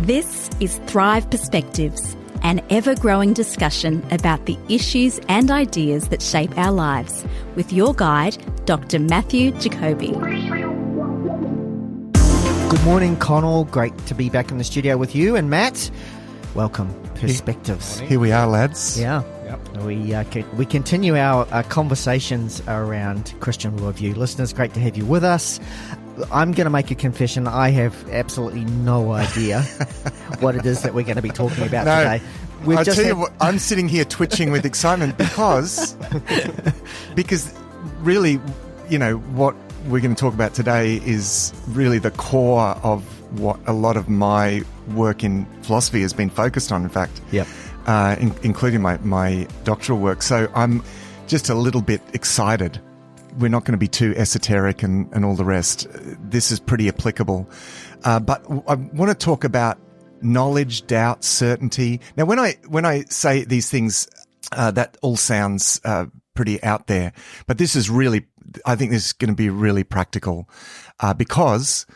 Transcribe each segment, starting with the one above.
This is Thrive Perspectives, an ever-growing discussion about the issues and ideas that shape our lives, with your guide, Dr. Matthew Jacoby. Good morning, Connell. Great to be back in the studio with you. And Matt, welcome. Perspectives. Here we are, lads. Yeah. We continue our conversations around Christian worldview. Listeners, great to have you with us. I'm going to make a confession. I have absolutely no idea what it is that we're going to be talking about today. I'll tell you what, I'm sitting here twitching with excitement because really, you know, what we're going to talk about today is really the core of what a lot of my work in philosophy has been focused on, in fact. Yep. Including my doctoral work. So I'm just a little bit excited. We're not going to be too esoteric and all the rest. This is pretty applicable. But I want to talk about knowledge, doubt, certainty. Now, when I say these things, that all sounds pretty out there. But this is really, I think this is going to be really practical because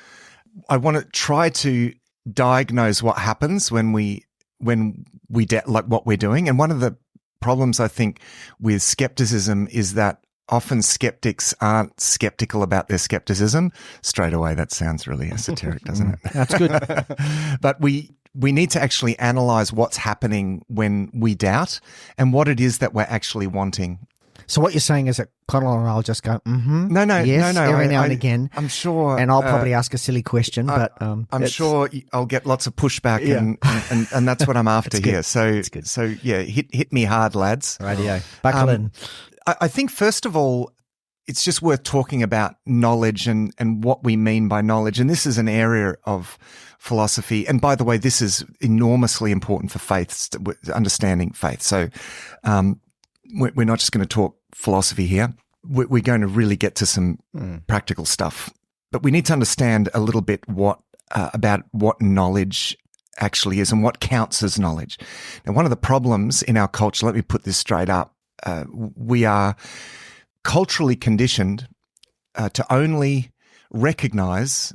I want to try to diagnose what happens when we like what we're doing. And one of the problems I think with skepticism is that often skeptics aren't skeptical about their skepticism. Straight away, that sounds really esoteric, doesn't it? That's good. But we need to actually analyze what's happening when we doubt and what it is that we're actually wanting. So what you're saying is that Connell and I'll just go, No, yes, every now and again. I'm sure. And I'll probably ask a silly question, but I'm sure I'll get lots of pushback, and that's what I'm after here. So yeah, hit me hard, lads. Radio, buckle in. I think first of all, it's just worth talking about knowledge and what we mean by knowledge. And this is an area of philosophy. And by the way, this is enormously important for faith, understanding faith. So we're not just going to talk philosophy here. We're going to really get to some practical stuff. But we need to understand a little bit about what knowledge actually is and what counts as knowledge. Now, one of the problems in our culture, let me put this straight up, we are culturally conditioned to only recognize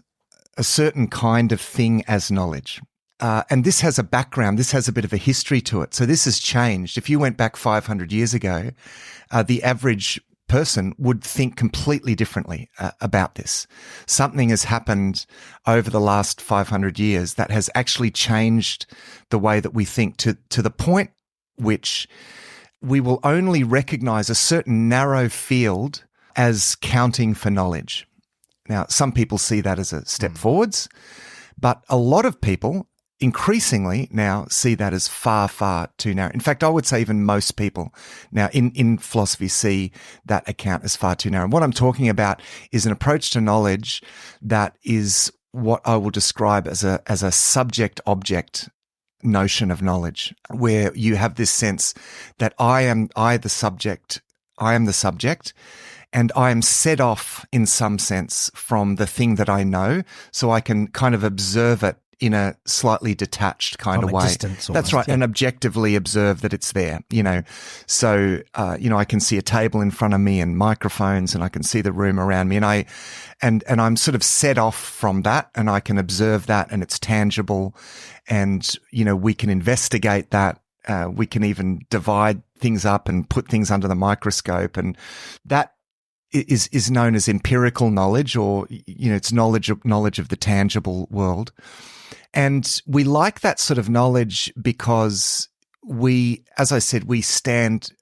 a certain kind of thing as knowledge. And this has a background, this has a bit of a history to it. So this has changed. If you went back 500 years ago, the average person would think completely differently about this. Something has happened over the last 500 years that has actually changed the way that we think to the point which we will only recognize a certain narrow field as counting for knowledge. Now, some people see that as a step forwards, but a lot of people increasingly now see that as far, far too narrow. In fact, I would say even most people now in philosophy see that account as far too narrow. And what I'm talking about is an approach to knowledge that is what I will describe as a subject-object notion of knowledge, where you have this sense that I am the subject, and I am set off in some sense from the thing that I know, so I can kind of observe it in a slightly detached kind of way. Distance, that's right, and objectively observe that it's there, you know. So, I can see a table in front of me and microphones, and I can see the room around me, and I'm sort of set off from that, and I can observe that, and it's tangible, and, we can investigate that. We can even divide things up and put things under the microscope, and that is known as empirical knowledge, or, it's knowledge of the tangible world. And we like that sort of knowledge because as I said, we stand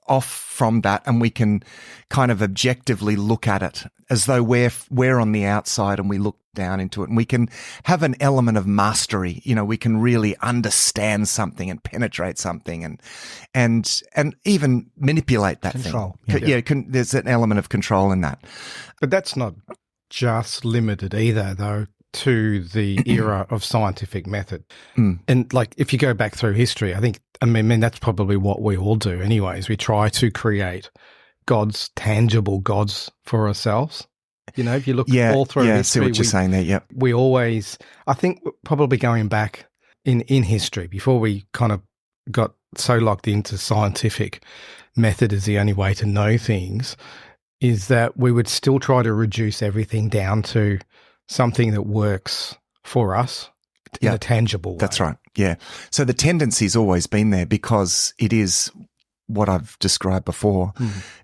off from that and we can kind of objectively look at it as though we're on the outside and we look down into it, and we can have an element of mastery. We can really understand something and penetrate something and even manipulate that control. thing. There's an element of control in that. But that's not just limited either, though, to the era of scientific method. And like, if you go back through history, I mean, that's probably what we all do anyways. We try to create gods, tangible gods for ourselves. If you look all through history. Yeah, I see what you're saying there, yep. We always, I think probably going back in history, before we kind of got so locked into scientific method as the only way to know things, is that we would still try to reduce everything down to something that works for us in a tangible way. That's right. Yeah. So the tendency's always been there because it is what I've described before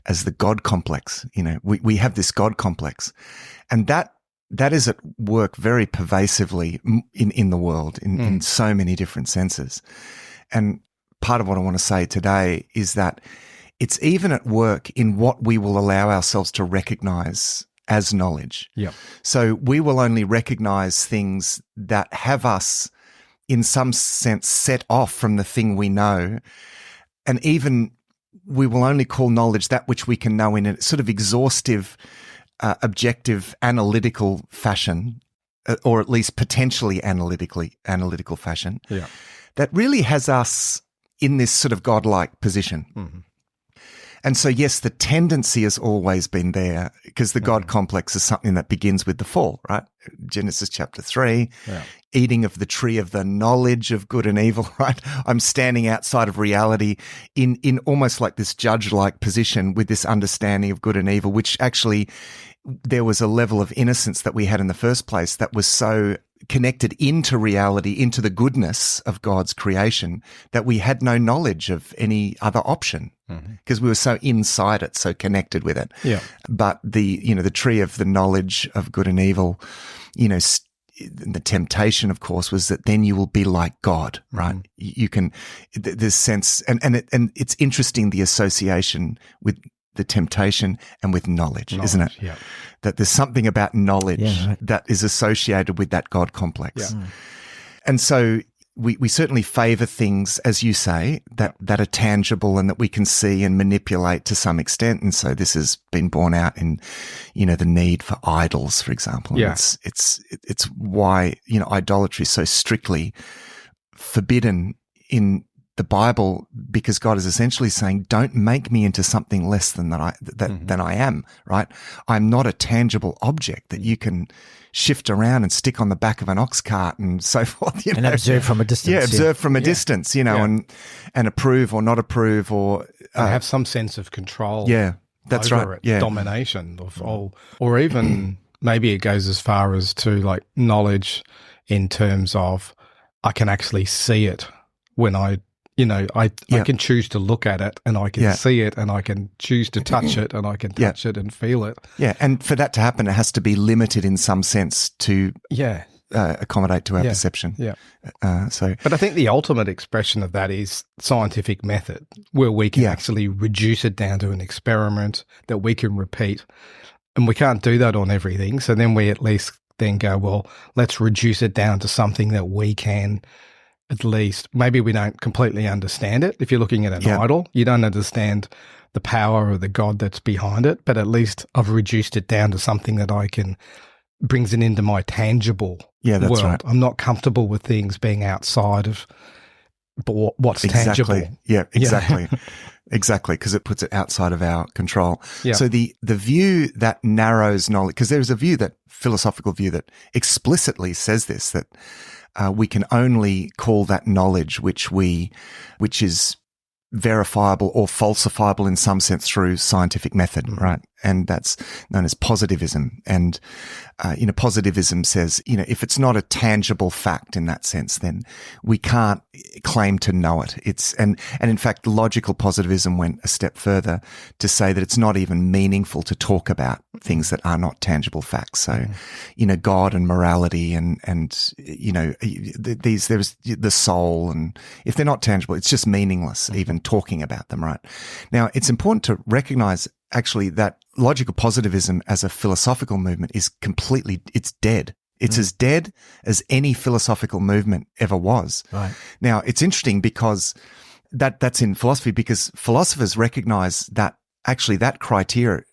as the God complex. You know, we have this God complex, and that is at work very pervasively in the world in so many different senses. And part of what I want to say today is that it's even at work in what we will allow ourselves to recognize as knowledge. Yeah. So we will only recognize things that have us in some sense set off from the thing we know. And even we will only call knowledge that which we can know in a sort of exhaustive, objective, analytical fashion, or at least potentially analytical fashion, that really has us in this sort of godlike position. Mm-hmm. And so, yes, the tendency has always been there because the God complex is something that begins with the fall, right? Genesis chapter 3, eating of the tree of the knowledge of good and evil, right? I'm standing outside of reality in almost like this judge-like position with this understanding of good and evil, which actually there was a level of innocence that we had in the first place that was so connected into reality, into the goodness of God's creation, that we had no knowledge of any other option because we were so inside it, so connected with it. Yeah. But the tree of the knowledge of good and evil, the temptation, of course, was that then you will be like God, right? You can, this sense, and it's interesting, the association with the temptation and with knowledge, isn't it? Yeah. That there's something about knowledge that is associated with that God complex. Yeah. And so we certainly favor things, as you say, that are tangible and that we can see and manipulate to some extent. And so this has been borne out in, the need for idols, for example. Yeah. It's why, idolatry is so strictly forbidden in the Bible, because God is essentially saying, don't make me into something less than than I am, right? I'm not a tangible object that you can shift around and stick on the back of an ox cart and so forth. And observe from a distance. Yeah, observe from a distance, and approve or not approve or have some sense of control. Yeah, that's over right. It, yeah. Domination or even maybe it goes as far as to like knowledge in terms of I can actually see it when I can choose to look at it and I can see it and I can choose to touch it and I can touch it and feel it. Yeah, and for that to happen, it has to be limited in some sense to accommodate to our perception. Yeah. But I think the ultimate expression of that is scientific method, where we can actually reduce it down to an experiment that we can repeat. And we can't do that on everything. So then we at least then go, well, let's reduce it down to something that we can at least, maybe we don't completely understand it. If you're looking at an idol, you don't understand the power of the God that's behind it, but at least I've reduced it down to something that brings it into my tangible world. Right. I'm not comfortable with things being outside of what's tangible. Yeah, exactly. Exactly, because it puts it outside of our control. Yeah. So the view that narrows knowledge, because there's a philosophical view that explicitly says this, that we can only call that knowledge which is verifiable or falsifiable in some sense through scientific method, right? And that's known as positivism. And, positivism says, if it's not a tangible fact in that sense, then we can't claim to know it. And in fact, logical positivism went a step further to say that it's not even meaningful to talk about things that are not tangible facts. So, God and morality and there's the soul, and if they're not tangible, it's just meaningless even talking about them, right? Now, it's important to recognize actually that logical positivism as a philosophical movement is it's dead. It's as dead as any philosophical movement ever was. Right. Now, it's interesting because that's in philosophy, because philosophers recognize that actually that criteria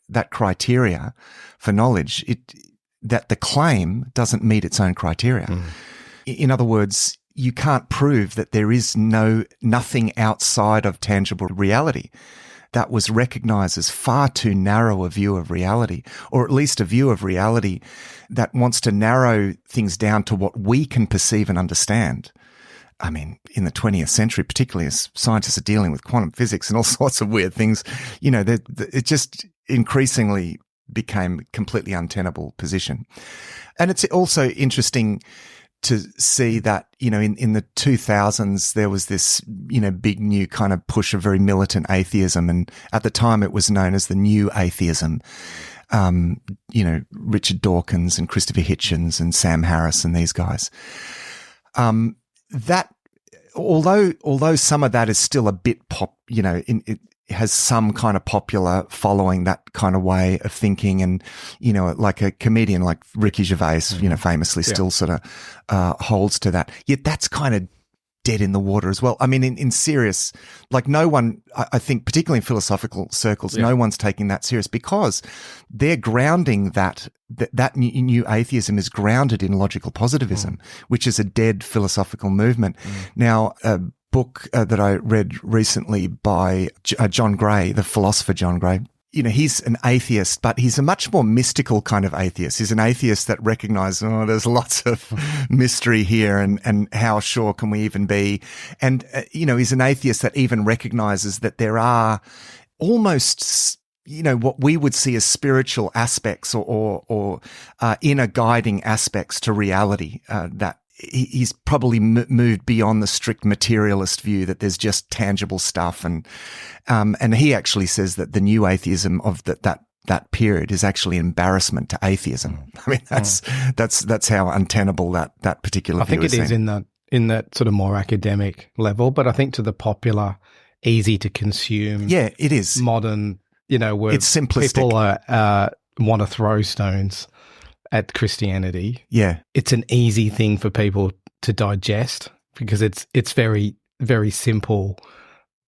for knowledge, that the claim doesn't meet its own criteria. In other words, you can't prove that there is nothing outside of tangible reality. That was recognized as far too narrow a view of reality, or at least a view of reality that wants to narrow things down to what we can perceive and understand. I mean, in the 20th century, particularly as scientists are dealing with quantum physics and all sorts of weird things, it just increasingly became a completely untenable position. And it's also interesting to see that, in the 2000s, there was this, big new kind of push of very militant atheism. And at the time it was known as the New Atheism. Richard Dawkins and Christopher Hitchens and Sam Harris and these guys. That, although some of that is still a bit it has some kind of popular following, that kind of way of thinking. And, like a comedian like Ricky Gervais, famously still sort of holds to that. Yet that's kind of dead in the water as well. I mean, in serious, like no one, I think, particularly in philosophical circles, no one's taking that serious because they're grounding that new atheism is grounded in logical positivism, which is a dead philosophical movement. Now, book that I read recently by John Gray, the philosopher John Gray. He's an atheist, but he's a much more mystical kind of atheist. He's an atheist that recognizes, there's lots of mystery here and how sure can we even be? And, he's an atheist that even recognizes that there are almost, what we would see as spiritual aspects or inner guiding aspects to reality, that he's probably moved beyond the strict materialist view that there's just tangible stuff. And he actually says that the new atheism of that period is actually embarrassment to atheism. I mean, that's how untenable that particular view is. I think it is in that sort of more academic level, but I think to the popular, easy to consume. Yeah, it is modern, where it's simplistic. People want to throw stones at Christianity. Yeah. It's an easy thing for people to digest because it's very, very simple.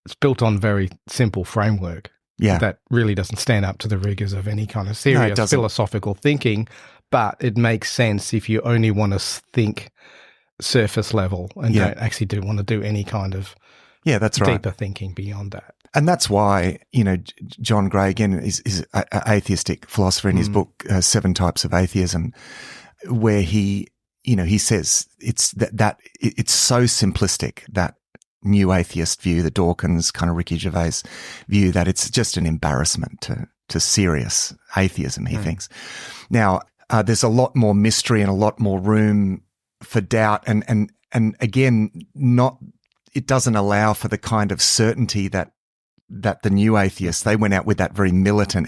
It's built on very simple framework. Yeah. That really doesn't stand up to the rigors of any kind of serious philosophical thinking, but it makes sense if you only want to think surface level and don't actually want to do any kind of that's right. deeper thinking beyond that. And that's why, John Gray, again, is an atheistic philosopher in his book, 7 Types of Atheism, where he says it's that it's so simplistic, that new atheist view, the Dawkins kind of Ricky Gervais view, that it's just an embarrassment to serious atheism, he thinks. Now, there's a lot more mystery and a lot more room for doubt and again, it doesn't allow for the kind of certainty that the new atheists, they went out with that very militant,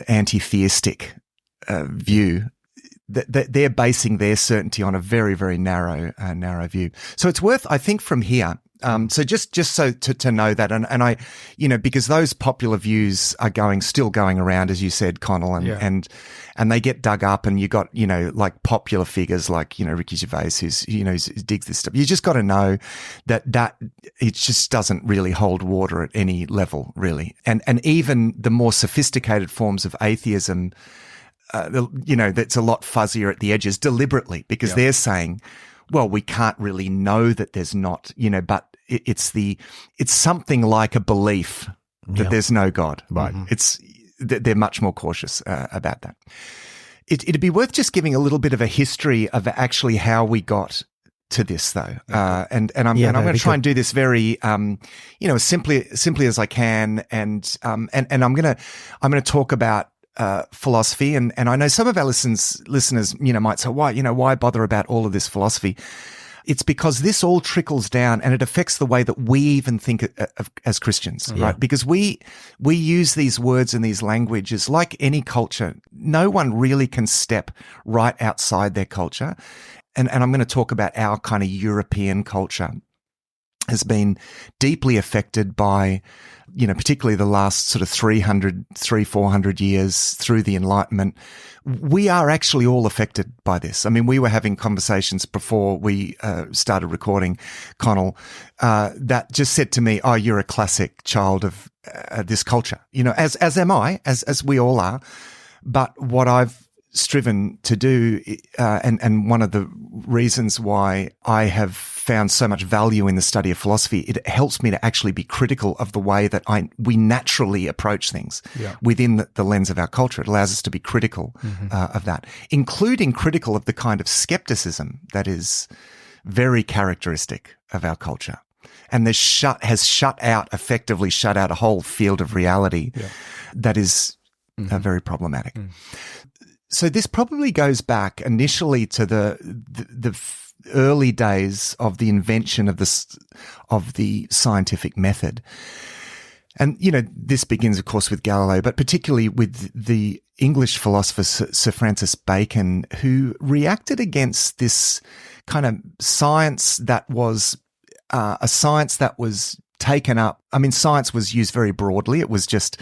anti-theistic view. They're basing their certainty on a very, very narrow view. So it's worth, I think, from here. So just so to know that, and I, because those popular views are still going around, as you said, Connell, and they get dug up, and you got, like popular figures like, Ricky Gervais, who's digs this stuff. You just got to know that it just doesn't really hold water at any level, really. And even the more sophisticated forms of atheism, that's a lot fuzzier at the edges deliberately, because they're saying, well, we can't really know that there's not, but it's something like a belief that there's no God. Right. They're much more cautious about that. It'd be worth just giving a little bit of a history of actually how we got to this, though. And I'm going to try and do this very, simply as I can. And I'm going to talk about philosophy, and I know some of our listeners, might say, why bother about all of this philosophy? It's because this all trickles down and it affects the way that we even think of as Christians, right? Because we use these words and these languages like any culture. No one really can step right outside their culture. And I'm going to talk about our kind of European culture has been deeply affected by, particularly the last sort of 400 years through the Enlightenment. We are actually all affected by this. I mean, we were having conversations before we started recording, Connell, that just said to me, "Oh, you're a classic child of this culture," as am I, as we all are. But what I've striven to do, and one of the reasons why I have found so much value in the study of philosophy, it helps me to actually be critical of the way that we naturally approach things within the lens of our culture. It allows us to be critical of that, including critical of the kind of skepticism that is very characteristic of our culture. And has effectively shut out a whole field of reality that is very problematic. So this probably goes back initially to the early days of the invention of the scientific method. And, this begins, of course, with Galileo, but particularly with the English philosopher Sir Francis Bacon, who reacted against this kind of science that was a science that was taken up. I mean, science was used very broadly. It was just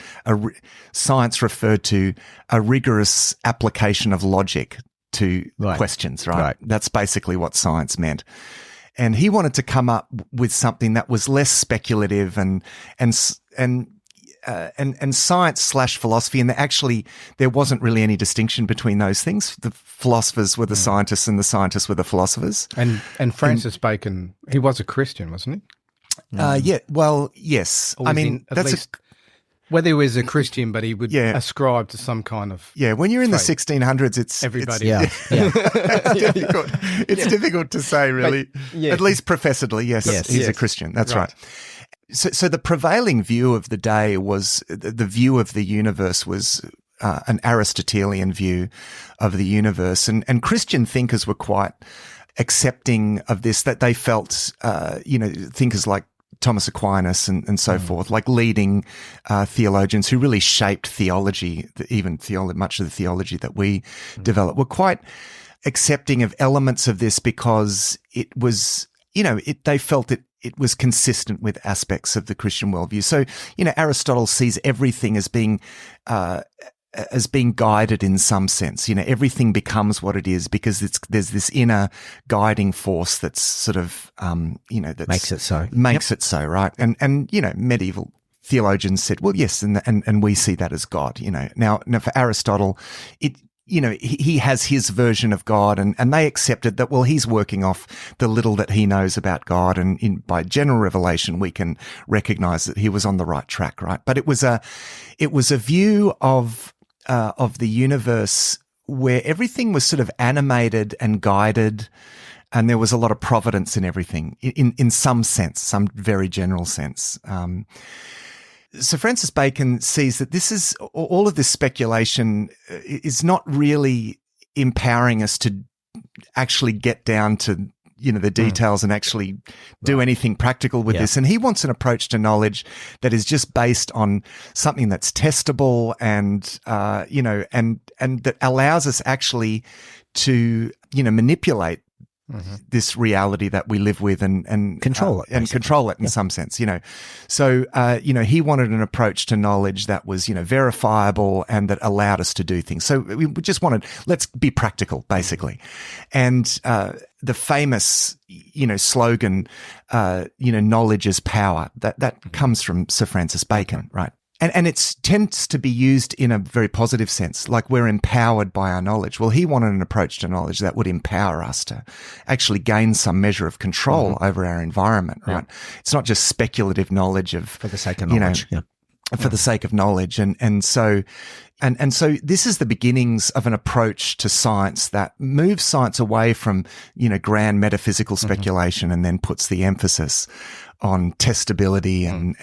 science referred to a rigorous application of logic to questions, right? That's basically what science meant. And he wanted to come up with something that was less speculative and science/philosophy. And actually, there wasn't really any distinction between those things. The philosophers were the scientists, and the scientists were the philosophers. And Francis Bacon, he was a Christian, wasn't he? Yes. I mean, whether he was a Christian, but he would ascribe to some kind of when you're in faith. The 1600s, it's everybody. It's difficult. It's difficult to say, really. But, at least professedly, he's a Christian. That's right. So the prevailing view of the day was the view of the universe was an Aristotelian view of the universe, and Christian thinkers were quite accepting of this. That they felt, thinkers like Thomas Aquinas and so forth, like leading theologians who really shaped theology, much of the theology that we developed, were quite accepting of elements of this because it was, they felt it was consistent with aspects of the Christian worldview. So, Aristotle sees everything as being guided in some sense. Everything becomes what it is because there's this inner guiding force that's sort of, that makes it so. It so, right? And medieval theologians said, well, yes, and we see that as God. Now for Aristotle, he has his version of God, and they accepted that, well, he's working off the little that he knows about God, and by general revelation, we can recognize that he was on the right track, right? But it was a view of the universe where everything was sort of animated and guided, and there was a lot of providence in everything, in some sense, some very general sense. So Francis Bacon sees that this is all of this speculation is not really empowering us to actually get down to the details and actually do anything practical with this. And he wants an approach to knowledge that is just based on something that's testable and that allows us actually to manipulate this reality that we live with and control it in some sense, So, he wanted an approach to knowledge that was, verifiable and that allowed us to do things. So we just wanted, let's be practical, basically. And, the famous, slogan, knowledge is power, that comes from Sir Francis Bacon, right? And it tends to be used in a very positive sense, like we're empowered by our knowledge. Well, he wanted an approach to knowledge that would empower us to actually gain some measure of control over our environment, right? It's not just speculative knowledge for the sake of knowledge. For the sake of knowledge. And so this is the beginnings of an approach to science that moves science away from, grand metaphysical speculation and then puts the emphasis on testability and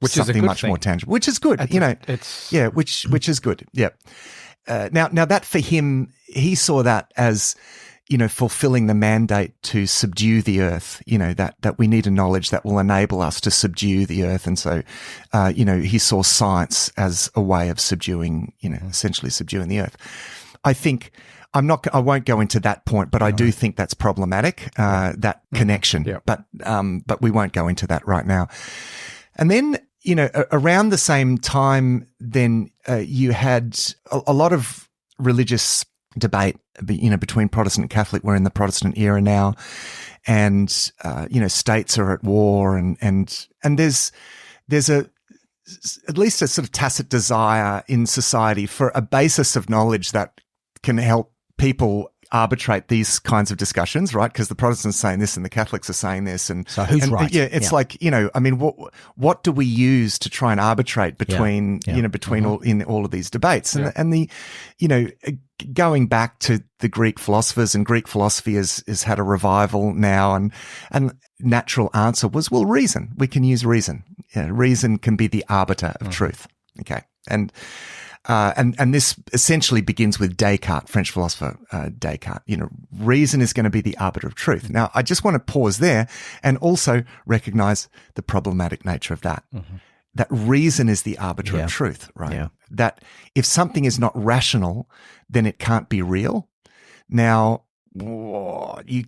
which something much more tangible, which is good, which is good. Yeah. Now that for him, he saw that as, fulfilling the mandate to subdue the earth, that we need a knowledge that will enable us to subdue the earth. And so, he saw science as a way of subduing, essentially subduing the earth. I think I won't go into that point, but I do think that's problematic, that connection, but we won't go into that right now. And then, around the same time, then, you had a lot of religious debate, between Protestant and Catholic. We're in the Protestant era now, and, states are at war and there's at least a sort of tacit desire in society for a basis of knowledge that can help people arbitrate these kinds of discussions, right? Because the Protestants are saying this and the Catholics are saying this, and so who's right? Yeah, it's like I mean, what do we use to try and arbitrate between all of these debates? And the going back to the Greek philosophers, and Greek philosophy has had a revival now, and natural answer was, well, reason. We can use reason. Reason can be the arbiter of truth. Okay, and And this essentially begins with Descartes, French philosopher Descartes. Reason is going to be the arbiter of truth. Now, I just want to pause there and also recognize the problematic nature of that. Mm-hmm. That reason is the arbiter of truth, right? Yeah. That if something is not rational, then it can't be real. Now, you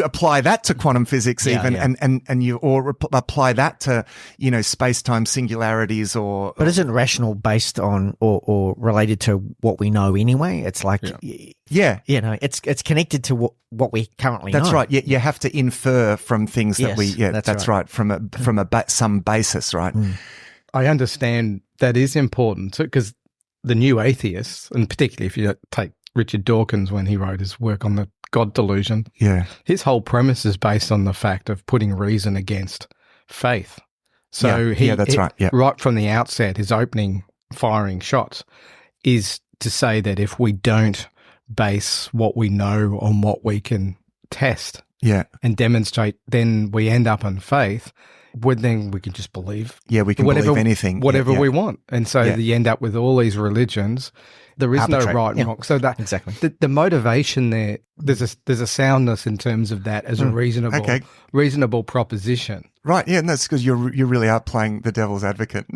apply that to quantum physics and you apply that to space-time singularities but isn't rational based on or related to what we know anyway? It's like it's connected to what we currently know. That's right. You have to infer from things that that's right from some basis, right? I understand that is important because the new atheists, and particularly if you take Richard Dawkins, when he wrote his work on the God delusion, his whole premise is based on the fact of putting reason against faith. So that's right. Yeah. Right from the outset, his opening firing shots is to say that if we don't base what we know on what we can test and demonstrate, then we end up in faith. Then we can just believe. Yeah, we can believe anything. Whatever we want. And so you end up with all these religions. There is no right and wrong. So that exactly the motivation there, there's a soundness in terms of that as a reasonable proposition. Right, yeah, and that's because you really are playing the devil's advocate.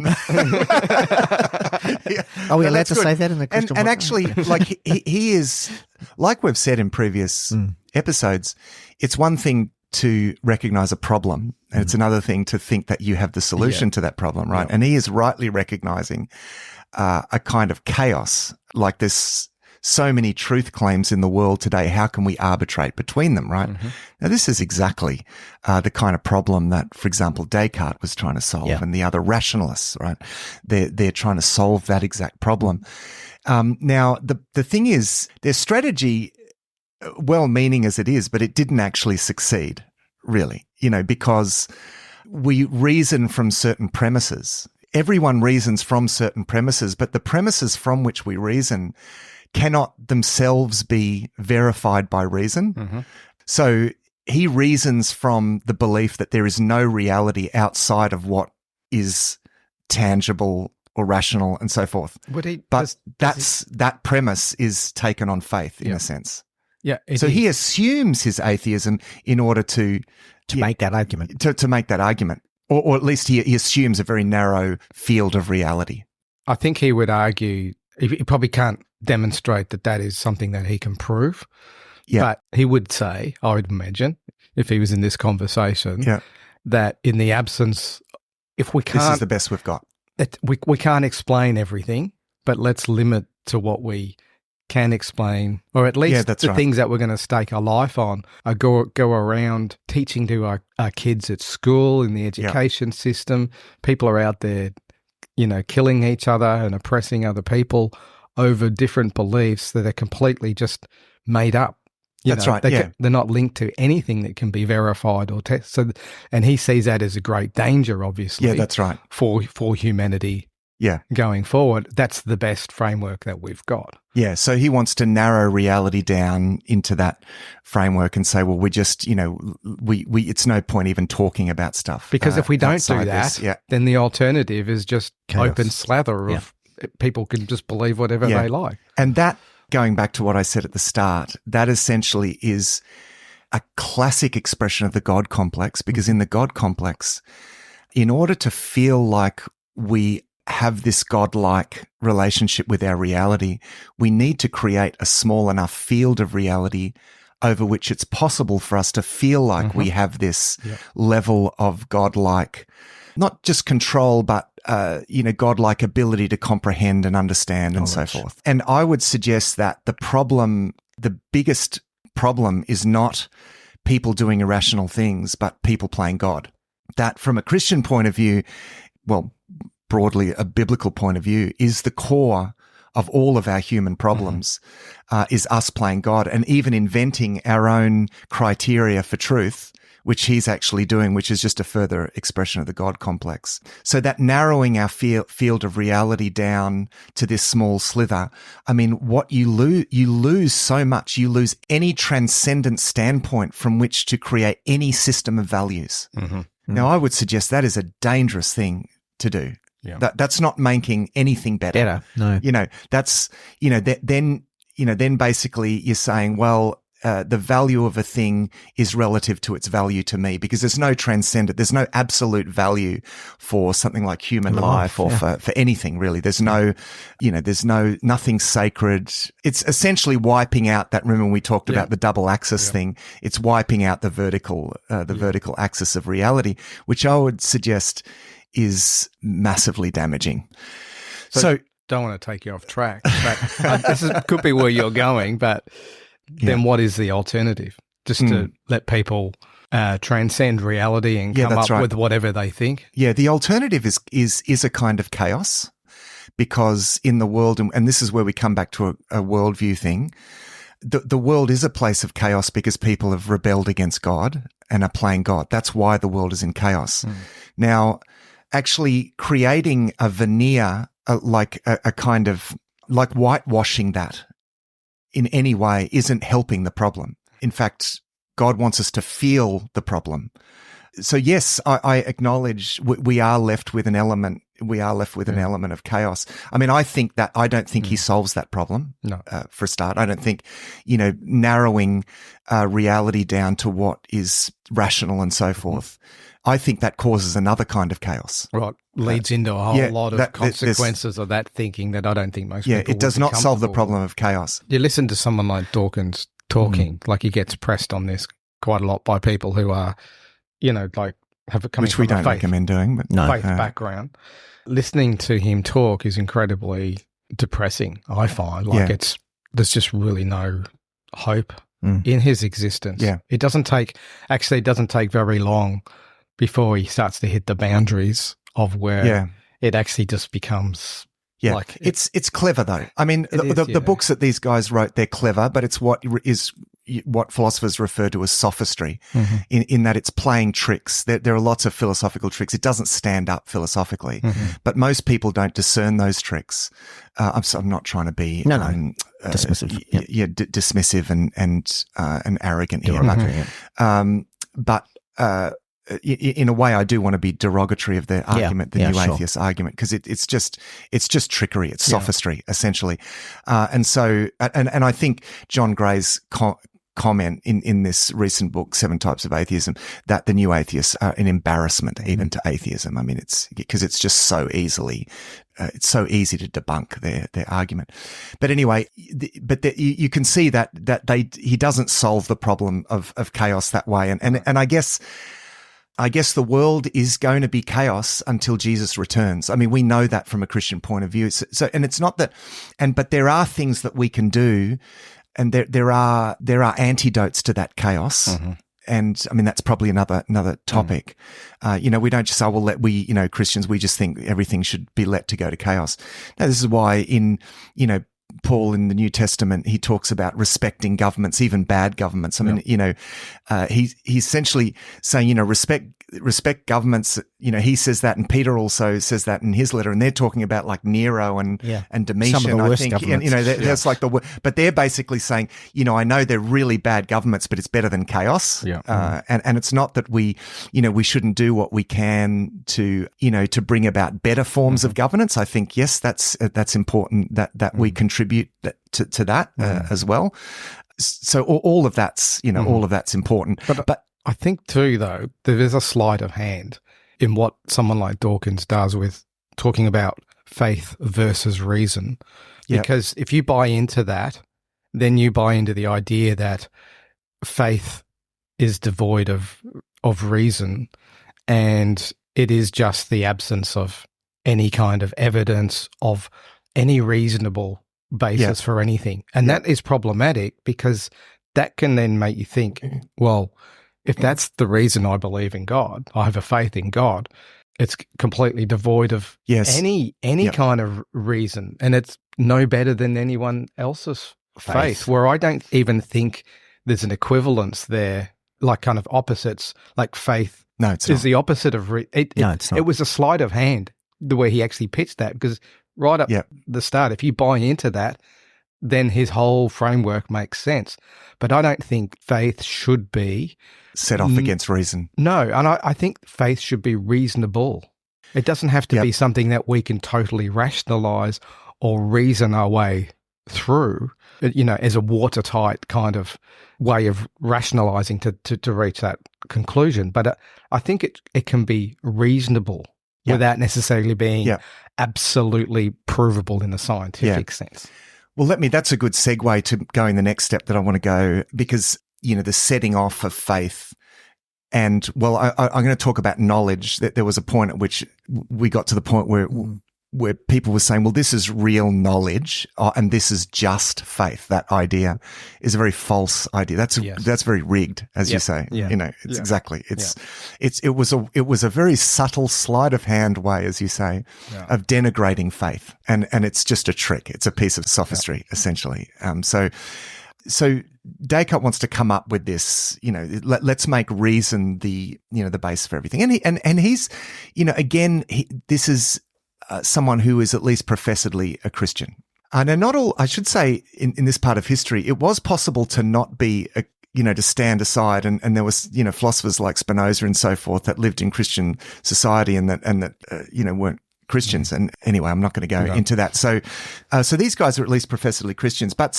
Are we allowed to say that in the Christian and actually, like he is, like we've said in previous episodes, it's one thing to recognize a problem, and it's another thing to think that you have the solution to that problem, right? And he is rightly recognizing a kind of chaos. Like there's so many truth claims in the world today. How can we arbitrate between them, right? Mm-hmm. Now, this is exactly the kind of problem that, for example, Descartes was trying to solve and the other rationalists, right? They're trying to solve that exact problem. Now, the thing is, their strategy, well-meaning as it is, but it didn't actually succeed, really, because we reason from certain premises. Everyone reasons from certain premises, but the premises from which we reason cannot themselves be verified by reason. Mm-hmm. So he reasons from the belief that there is no reality outside of what is tangible or rational and so forth. That premise is taken on faith in a sense. Yeah. So he assumes his atheism in order to make that argument. To make that argument. Or at least he assumes a very narrow field of reality. I think he would argue, he probably can't demonstrate that is something that he can prove. Yeah. But he would say, I would imagine, if he was in this conversation, that in the absence, if we can't... This is the best we've got. We can't explain everything, but let's limit to what we can explain, or at least things that we're going to stake our life on, go around teaching to our kids at school, in the education system. People are out there, killing each other and oppressing other people over different beliefs that are completely just made up. That's right. They're not linked to anything that can be verified or tested. So, and he sees that as a great danger, obviously. Yeah, that's right. For humanity. Yeah. Going forward, that's the best framework that we've got. Yeah. So he wants to narrow reality down into that framework and say, well, we just, it's no point even talking about stuff. Because if we don't do that, then the alternative is just chaos. Open slather of people can just believe whatever they like. And that, going back to what I said at the start, that essentially is a classic expression of the God complex, because in the God complex, in order to feel like we have this godlike relationship with our reality, we need to create a small enough field of reality over which it's possible for us to feel like we have this level of godlike, not just control, but, godlike ability to comprehend and understand and so forth. And I would suggest that the biggest problem is not people doing irrational things, but people playing God. That from a Christian point of view, well, broadly a biblical point of view, is the core of all of our human problems, is us playing God and even inventing our own criteria for truth, which he's actually doing, which is just a further expression of the God complex. So that narrowing our field of reality down to this small slither, I mean, what you lose so much. You lose any transcendent standpoint from which to create any system of values. Mm-hmm. Now, I would suggest that is a dangerous thing to do. Yeah. That's not making anything better. No. That's, then basically you're saying, well, the value of a thing is relative to its value to me, because there's no transcendent, there's no absolute value for something like human life or for anything really. There's no, nothing sacred. It's essentially wiping out that, remember when we talked about the double axis thing, it's wiping out the vertical axis of reality, which I would suggest is massively damaging. So don't want to take you off track, but could be where you're going, but then what is the alternative? Just to let people transcend reality and come up with whatever they think? Yeah, the alternative is a kind of chaos, because in the world, and this is where we come back to a worldview thing, the world is a place of chaos because people have rebelled against God and are playing God. That's why the world is in chaos. Now, actually creating a veneer, like a kind of, like whitewashing that in any way isn't helping the problem. In fact, God wants us to feel the problem. So yes, I acknowledge we are left with an element. We are left with an element of chaos. I mean, I don't think he solves that problem. No. For a start, I don't think, narrowing reality down to what is rational and so forth. I think that causes another kind of chaos. Right. Leads into a whole lot of consequences of that thinking that I don't think most people it does not solve the problem of chaos. You listen to someone like Dawkins talking, like he gets pressed on this quite a lot by people who are, like have a coming which we from don't recommend doing, but faith background. Listening to him talk is incredibly depressing, I find. Like there's just really no hope in his existence. Yeah. It doesn't take very long before he starts to hit the boundaries of where it actually just becomes like it's clever though. I mean, the books that these guys wrote, they're clever, but it's what philosophers refer to as sophistry, in that it's playing tricks. There are lots of philosophical tricks. It doesn't stand up philosophically, but most people don't discern those tricks. I'm not trying to be dismissive, dismissive and arrogant here, but in a way, I do want to be derogatory of the argument, the new atheist argument, because it's just trickery, it's sophistry essentially, and so I think John Gray's comment in this recent book, 7 Types of Atheism, that the new atheists are an embarrassment even to atheism. I mean, it's because it's just so easily. It's so easy to debunk their argument. But anyway, you can see that he doesn't solve the problem of chaos that way, and I guess the world is going to be chaos until Jesus returns. I mean, we know that from a Christian point of view. So and it's not that, but there are things that we can do, and there are antidotes to that chaos. And I mean, that's probably another topic. We don't just say, Christians, we just think everything should be let to go to chaos. Now, this is why Paul in the New Testament, he talks about respecting governments, even bad governments. I mean, he's essentially saying, respect governments. He says that, and Peter also says that in his letter, and they're talking about like Nero and Domitian. Some of the worst I think, governments. that's like but they're basically saying, I know they're really bad governments, but it's better than chaos. And it's not that we shouldn't do what we can to bring about better forms of governance. I think, yes, that's important that we contribute to that as well. So all of that's, all of that's important. But I think too, though, there is a sleight of hand in what someone like Dawkins does with talking about faith versus reason. Because if you buy into that, then you buy into the idea that faith is devoid of reason, and it is just the absence of any kind of evidence of any reasonable basis for anything. And that is problematic, because that can then make you think, well, if that's the reason I believe in God, I have a faith in God, it's completely devoid of any kind of reason, and it's no better than anyone else's faith, where I don't even think there's an equivalence there, like kind of opposites, like faith is the opposite of it's not. It was a sleight of hand the way he actually pitched that, because right up the start, if you buy into that, then his whole framework makes sense. But I don't think faith should be set off against reason. No, and I think faith should be reasonable. It doesn't have to Yep. be something that we can totally rationalize or reason our way through, as a watertight kind of way of rationalizing to reach that conclusion. But I think it can be reasonable without necessarily being absolutely provable in a scientific sense. Well, that's a good segue to going the next step that I want to go, because, the setting off of faith. And, well, I'm going to talk about knowledge. That there was a point at which we got to the point where people were saying, well, this is real knowledge, and this is just faith. That idea is a very false idea. That's very rigged, as you say. Yeah. Exactly. It was a very subtle sleight of hand way, as you say, of denigrating faith, and it's just a trick. It's a piece of sophistry, essentially. So Descartes wants to come up with this, let's make reason the base for everything. And he's, this is someone who is at least professedly a Christian. Now, not all, I should say, in this part of history, it was possible to not be to stand aside, and there was, philosophers like Spinoza and so forth that lived in Christian society and that weren't Christians. And anyway, I'm not going to go into that. So these guys are at least professedly Christians, but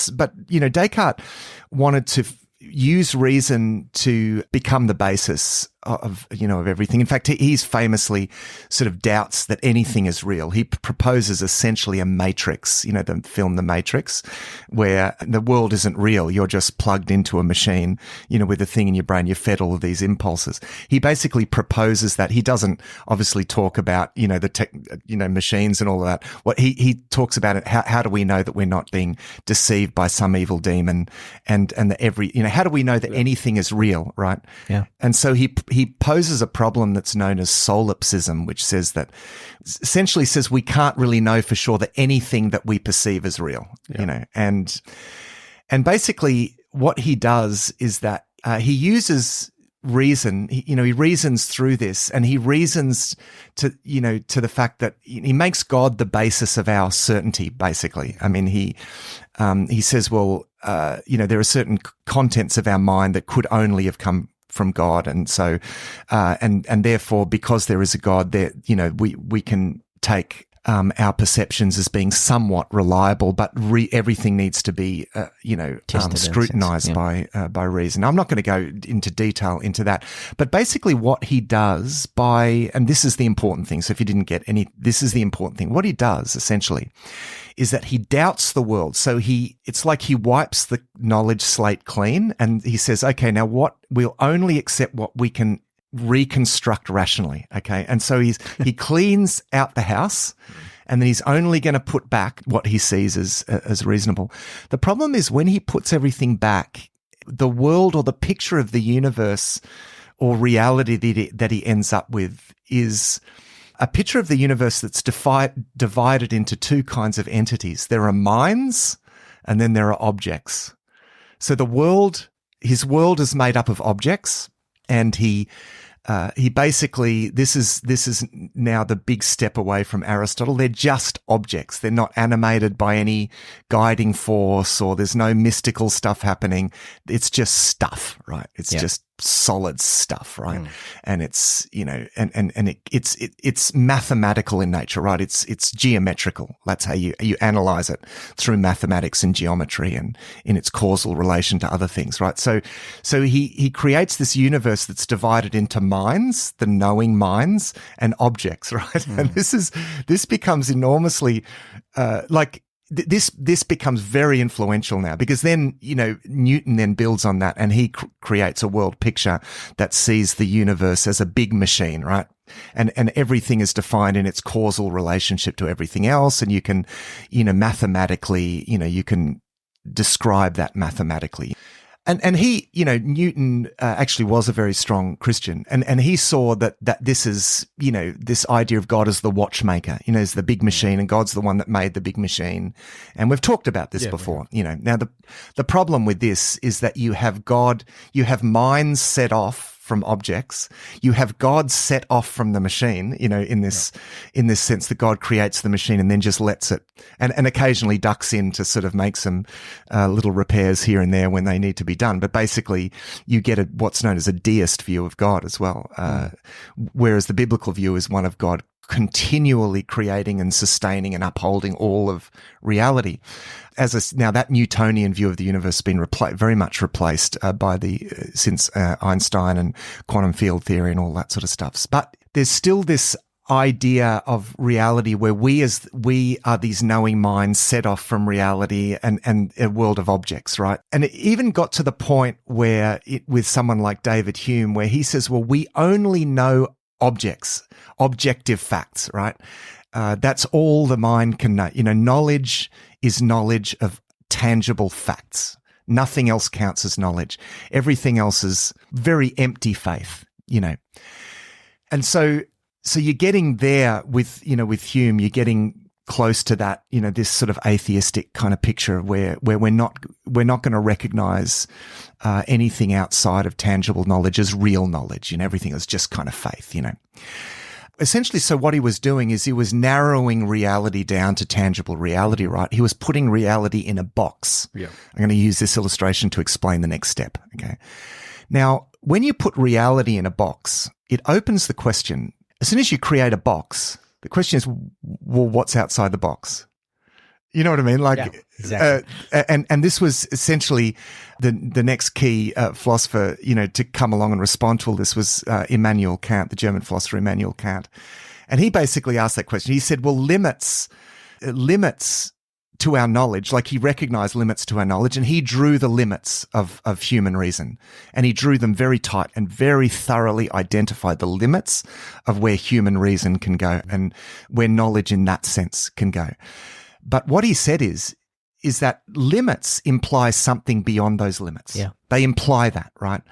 Descartes wanted to use reason to become the basis of everything. In fact, he's famously sort of doubts that anything is real. He proposes essentially a matrix, the film The Matrix, where the world isn't real. You're just plugged into a machine, with a thing in your brain. You're fed all of these impulses. He basically proposes that. He doesn't obviously talk about, the machines and all of that. What he talks about it, how do we know that we're not being deceived by some evil demon, and that how do we know that anything is real, right? Yeah. And so he poses a problem that's known as solipsism, which essentially says we can't really know for sure that anything that we perceive is real, and basically what he does is that he uses reason. He reasons through this, and he reasons to the fact that he makes God the basis of our certainty. Basically, I mean, he says, well, there are certain contents of our mind that could only have come from God, and so and therefore, because there is a God, there we can take our perceptions as being somewhat reliable, but everything needs to be scrutinized by reason. I'm not going to go into detail into that, but basically what he does and this is the important thing. So if you didn't get this is the important thing. What he does essentially is that he doubts the world. So it's like he wipes the knowledge slate clean, and he says, okay, now we'll only accept what we can reconstruct rationally. Okay. And so he cleans out the house, and then he's only going to put back what he sees as reasonable. The problem is when he puts everything back, the world or the picture of the universe or reality that he ends up with is a picture of the universe that's divided into two kinds of entities. There are minds, and then there are objects. So his world is made up of objects, and he basically, this is now the big step away from Aristotle. They're just objects. They're not animated by any guiding force, or there's no mystical stuff happening. It's just stuff, right? It's just solid stuff, right? And it's, it's mathematical in nature, right? It's geometrical. That's how you analyze it, through mathematics and geometry and in its causal relation to other things, right? So he creates this universe that's divided into minds, the knowing minds, and objects, right? And this becomes enormously, this becomes very influential now, because then, Newton then builds on that, and he creates a world picture that sees the universe as a big machine, right? And everything is defined in its causal relationship to everything else. And you can, mathematically, you can describe that mathematically. And he, Newton actually was a very strong Christian, and he saw that this is, this idea of God as the watchmaker, is the big machine, and God's the one that made the big machine. And we've talked about this before, Now the problem with this is that you have minds set off from objects. You have God set off from the machine, in this sense that God creates the machine and then just lets it, and occasionally ducks in to sort of make some little repairs here and there when they need to be done. But basically, you get what's known as a deist view of God as well, whereas the biblical view is one of God continually creating and sustaining and upholding all of reality. Now that Newtonian view of the universe has been very much replaced by since Einstein and quantum field theory and all that sort of stuff. But there's still this idea of reality where we are these knowing minds set off from reality and a world of objects, right? And it even got to the point where with someone like David Hume, where he says, well, we only know objects, objective facts, right? That's all the mind can know. Knowledge is knowledge of tangible facts. Nothing else counts as knowledge. Everything else is very empty faith, And so you're getting there with Hume, you're getting close to that, this sort of atheistic kind of picture where we're not going to recognize anything outside of tangible knowledge as real knowledge, everything is just kind of faith, Essentially, so what he was doing is he was narrowing reality down to tangible reality, right? He was putting reality in a box. Yeah. I'm going to use this illustration to explain the next step, okay? Now, when you put reality in a box, it opens the question. As soon as you create a box, the question is, well, what's outside the box? You know what I mean? Yeah, exactly. And this was essentially the next key philosopher, to come along and respond to all this was Immanuel Kant, the German philosopher Immanuel Kant. And he basically asked that question. He said, well, limits to our knowledge, like he recognized limits to our knowledge, and he drew the limits of human reason. And he drew them very tight and very thoroughly identified the limits of where human reason can go and where knowledge in that sense can go. But what he said is that limits imply something beyond those limits. Yeah. They imply that, right?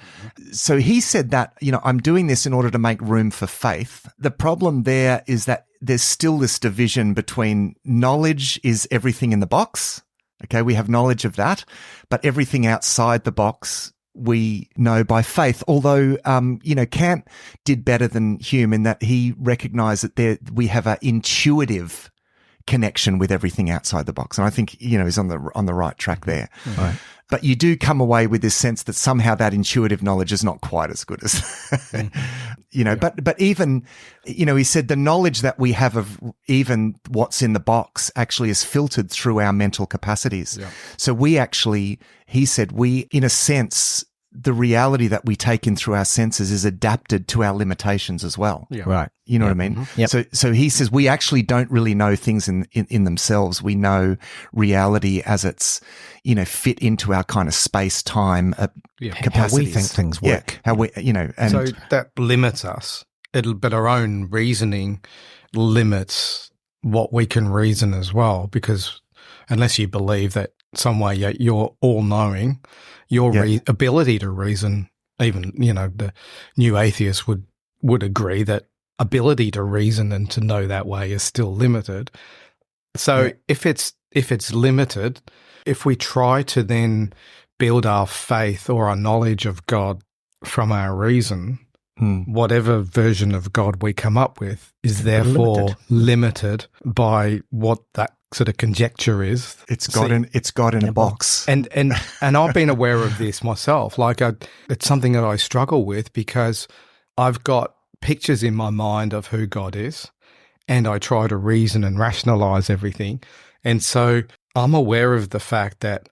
So he said that, I'm doing this in order to make room for faith. The problem there is that there's still this division between knowledge is everything in the box. Okay, we have knowledge of that, but everything outside the box we know by faith. Although, Kant did better than Hume in that he recognized that we have an intuitive connection with everything outside the box. And I think, he's on the right track there. Right. But you do come away with this sense that somehow that intuitive knowledge is not quite as good as, but even, he said the knowledge that we have of even what's in the box actually is filtered through our mental capacities. Yeah. So he said, in a sense, the reality that we take in through our senses is adapted to our limitations as well. Yeah. Right. You know what I mean? Mm-hmm. Yep. So he says we actually don't really know things in themselves. We know reality as it's, fit into our kind of space-time capacities. How we think things work. Yeah, how we, and so that limits us. But our own reasoning limits what we can reason as well, because unless you believe that some way you're all-knowing, your ability to reason, even, the new atheists would agree that ability to reason and to know that way is still limited. So if it's limited, if we try to then build our faith or our knowledge of God from our reason, whatever version of God we come up with is therefore limited by what that sort of conjecture is. It's God in a box. And I've been aware of this myself. Like it's something that I struggle with because I've got pictures in my mind of who God is, and I try to reason and rationalize everything. And so I'm aware of the fact that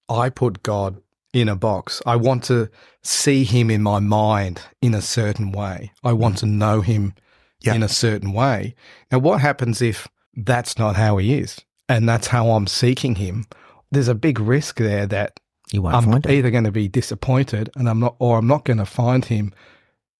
I put God in a box. I want to see him in my mind in a certain way. I want to know him in a certain way. Now, what happens if that's not how he is, and that's how I'm seeking him? There's a big risk there that I'm either going to be disappointed and I'm not going to find him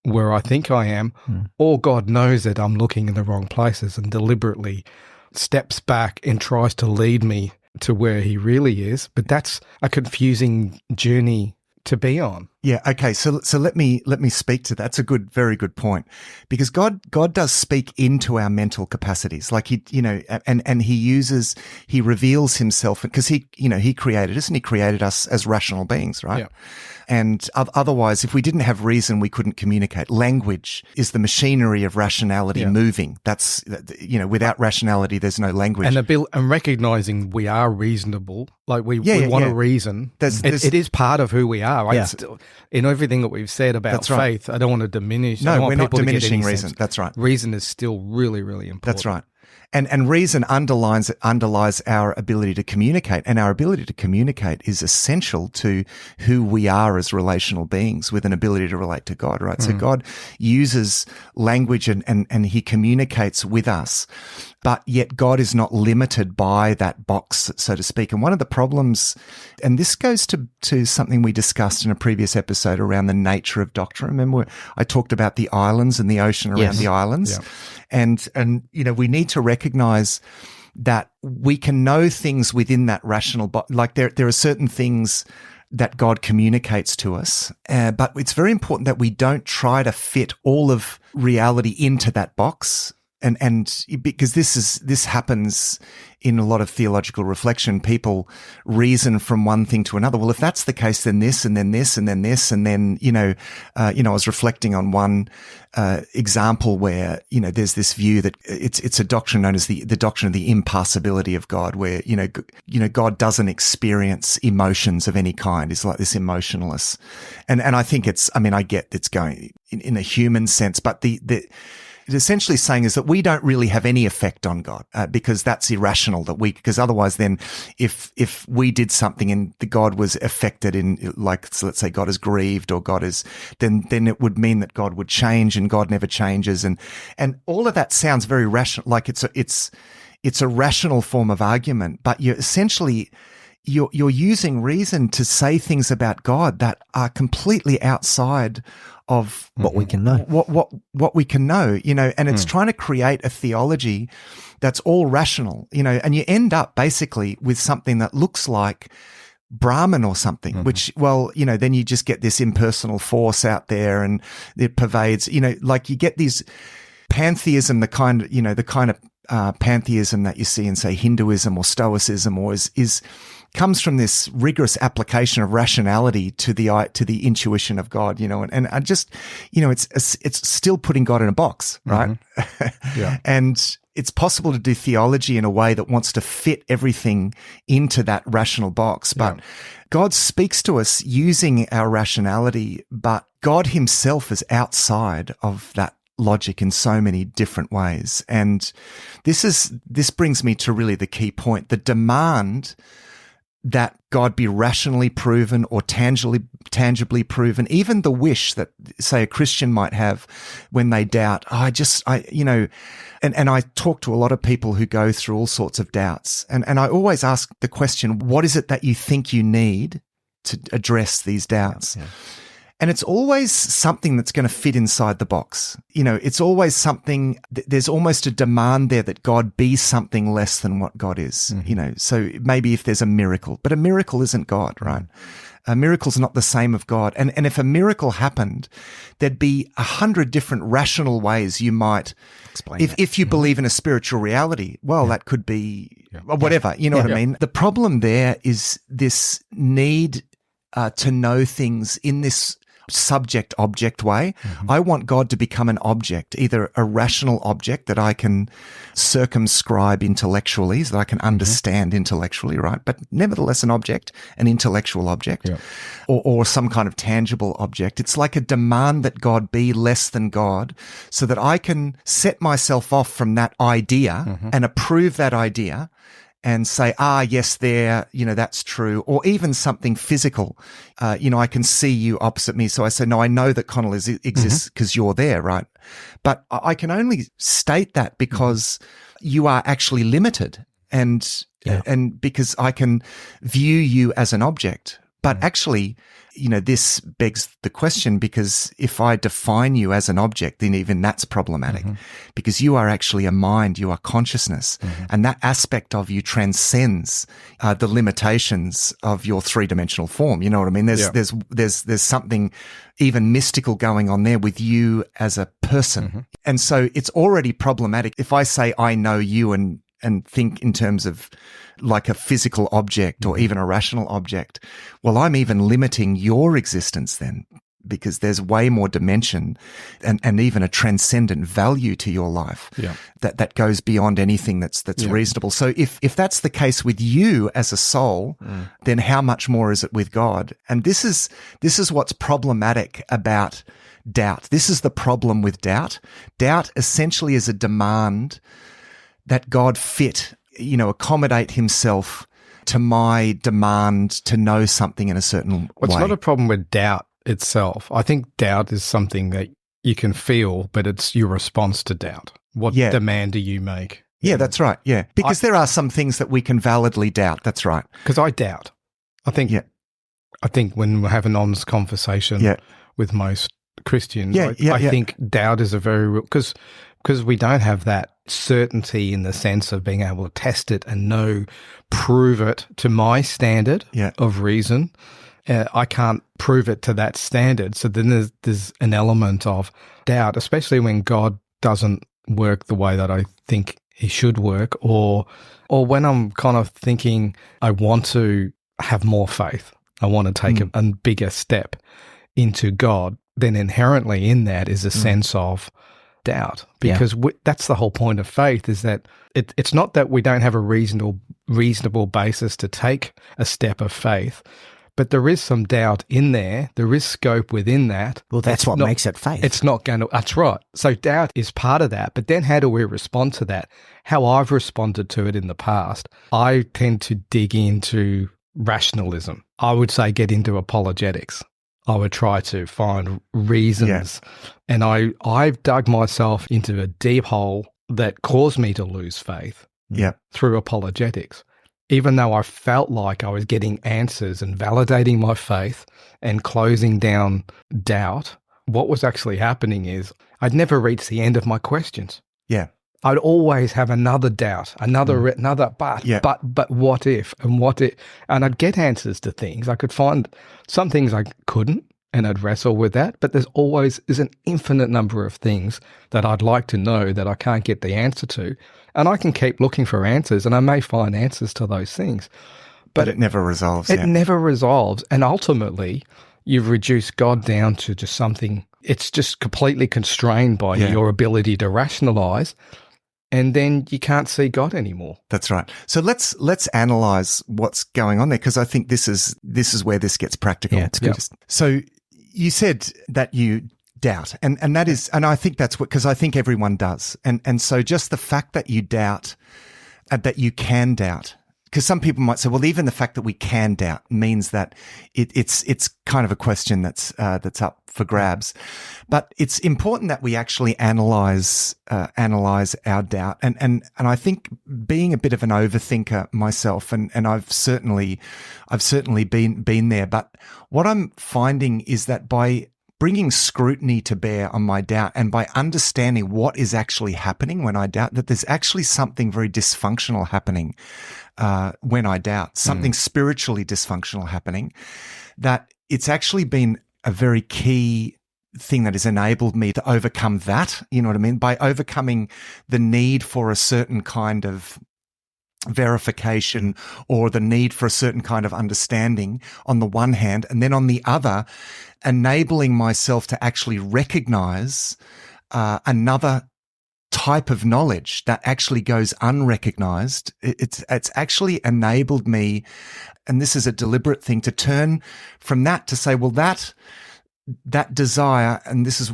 where I think I am, or God knows that I'm looking in the wrong places and deliberately steps back and tries to lead me to where he really is. But that's a confusing journey to be on. Yeah. Okay. So let me speak to that. That's a very good point, because God does speak into our mental capacities. Like and he reveals himself because he created us and he created us as rational beings, right? Yeah. And otherwise, if we didn't have reason, we couldn't communicate. Language is the machinery of rationality moving. That's, without rationality, there's no language. And recognizing we are reasonable, like we want to reason. It is part of who we are. Right? in everything that we've said about That's right. faith, I don't want to diminish. I No, don't want we're not people to get diminishing any reason. sense. That's right. Reason is still really, really important. That's right. And reason underlies our ability to communicate. And our ability to communicate is essential to who we are as relational beings with an ability to relate to God, right? So God uses language and he communicates with us, but yet God is not limited by that box, so to speak. And one of the problems, and this goes to something we discussed in a previous episode around the nature of doctrine. Remember, I talked about the islands and the ocean around the islands. Yeah. And we need to recognize that we can know things within that rational box. Like there are certain things that God communicates to us, but it's very important that we don't try to fit all of reality into that box. And because this happens in a lot of theological reflection, people reason from one thing to another. Well, if that's the case, then this, and then this, and then this, and then, I was reflecting on one example where, there's this view that it's a doctrine known as the doctrine of the impassibility of God, where, God doesn't experience emotions of any kind. It's like this emotionless. And I think I get it's going in a human sense, but it's essentially saying is that we don't really have any effect on God because that's irrational. Because otherwise, then, if we did something and the God was affected so let's say God is grieved or God is, then it would mean that God would change, and God never changes, and all of that sounds very rational. Like it's a rational form of argument, but you're essentially you're using reason to say things about God that are completely outside of what we can know. What we can know, and it's trying to create a theology that's all rational, and you end up basically with something that looks like Brahman or something, which, then you just get this impersonal force out there and it pervades, like you get these pantheism, the kind of pantheism that you see in, say, Hinduism or Stoicism, or comes from this rigorous application of rationality to the intuition of God, and I just, it's still putting God in a box, right? Yeah. And it's possible to do theology in a way that wants to fit everything into that rational box, but God speaks to us using our rationality, but God himself is outside of that logic in so many different ways. And this brings me to really the key point, the demand that God be rationally proven or tangibly proven, even the wish that, say, a Christian might have when they doubt, and I talk to a lot of people who go through all sorts of doubts, and I always ask the question, what is it that you think you need to address these doubts? Yeah. And it's always something that's going to fit inside the box. It's always something, there's almost a demand there that God be something less than what God is, So maybe if there's a miracle, but a miracle isn't God, right? A miracle's not the same of God. And if a miracle happened, there'd be 100 different rational ways you might explain if you believe in a spiritual reality. Well, that could be whatever, you know what I mean? The problem there is this need to know things in this subject-object way. I want God to become an object, either a rational object that I can circumscribe intellectually, so that I can understand intellectually, right? But nevertheless an object, an intellectual object, or some kind of tangible object. It's like a demand that God be less than God, so that I can set myself off from that idea and approve that idea and say, yes, that's true. Or even something physical. I can see you opposite me. So I say, no, I know that Connell exists because you're there, right? But I can only state that because you are actually limited and because I can view you as an object. But actually, this begs the question, because if I define you as an object, then even that's problematic, because you are actually a mind, you are consciousness, and that aspect of you transcends the limitations of your three-dimensional form. You know what I mean? There's something even mystical going on there with you as a person. And so it's already problematic. If I say I know you and think in terms of like a physical object or even a rational object, well, I'm even limiting your existence then, because there's way more dimension and even a transcendent value to your life that goes beyond anything that's reasonable. So if that's the case with you as a soul, then how much more is it with God? And this is what's problematic about doubt. This is the problem with doubt. Doubt essentially is a demand that God accommodate himself to my demand to know something in a certain way. It's not a problem with doubt itself. I think doubt is something that you can feel, but it's your response to doubt. What demand do you make? Yeah, that's right. Yeah. Because there are some things that we can validly doubt. That's right. Because I doubt. I think when we have an honest conversation with most Christians, I think doubt is a very real, because we don't have that certainty in the sense of being able to test it and prove it to my standard of reason. I can't prove it to that standard. So then there's an element of doubt, especially when God doesn't work the way that I think he should work, or when I'm kind of thinking I want to have more faith, I want to take a bigger step into God, then inherently in that is a sense of doubt, because that's the whole point of faith, is that it's not that we don't have a reasonable basis to take a step of faith, but there is some doubt in there. There is scope within that. Well, that's what makes it faith. It's not going to, that's right. So doubt is part of that, but then how do we respond to that? How I've responded to it in the past, I tend to dig into rationalism. I would say get into apologetics. I would try to find reasons. And I've dug myself into a deep hole that caused me to lose faith through apologetics. Even though I felt like I was getting answers and validating my faith and closing down doubt, what was actually happening is I'd never reach the end of my questions. Yeah. I'd always have another doubt, another but what if, and what if, and I'd get answers to things. I could find some things I couldn't, and I'd wrestle with that, but there's an infinite number of things that I'd like to know that I can't get the answer to, and I can keep looking for answers, and I may find answers to those things. But it never resolves. It never resolves, and ultimately you've reduced God down to just something, it's just completely constrained by your ability to rationalize, and then you can't see God anymore. That's right. So let's analyze what's going on there, because I think this is where this gets practical. Yeah, it's good. So you said that you doubt, and that is, and I think that's what, because I think everyone does, and so just the fact that you doubt, that you can doubt, because some people might say, well, even the fact that we can doubt means that it's kind of a question that's up for grabs. But it's important that we actually analyze our doubt. And I think, being a bit of an overthinker myself, and I've certainly been there. But what I'm finding is that by bringing scrutiny to bear on my doubt, and by understanding what is actually happening when I doubt, that there's actually something very dysfunctional happening when I doubt, something spiritually dysfunctional happening, that it's actually been a very key thing that has enabled me to overcome that, you know what I mean? By overcoming the need for a certain kind of verification, or the need for a certain kind of understanding on the one hand, and then on the other, enabling myself to actually recognize another type of knowledge that actually goes unrecognized. It's actually enabled me, and this is a deliberate thing, to turn from that to say, well, that desire, and this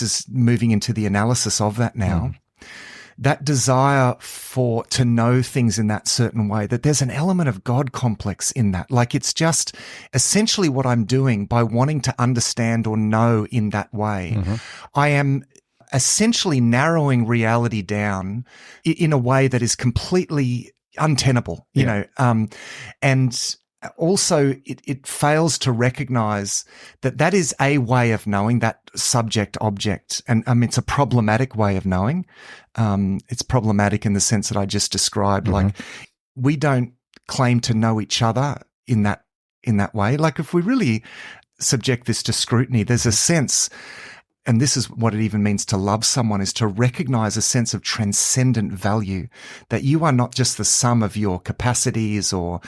is moving into the analysis of that now, that desire to know things in that certain way, that there's an element of God complex in that. Like, it's just essentially what I'm doing by wanting to understand or know in that way. I am essentially narrowing reality down in a way that is completely untenable, you know, and also it fails to recognize that is a way of knowing, that subject object. And it's a problematic way of knowing. It's problematic in the sense that I just described. Like, we don't claim to know each other in that way. Like, if we really subject this to scrutiny, there's a sense, and this is what it even means to love someone, is to recognize a sense of transcendent value, that you are not just the sum of your capacities or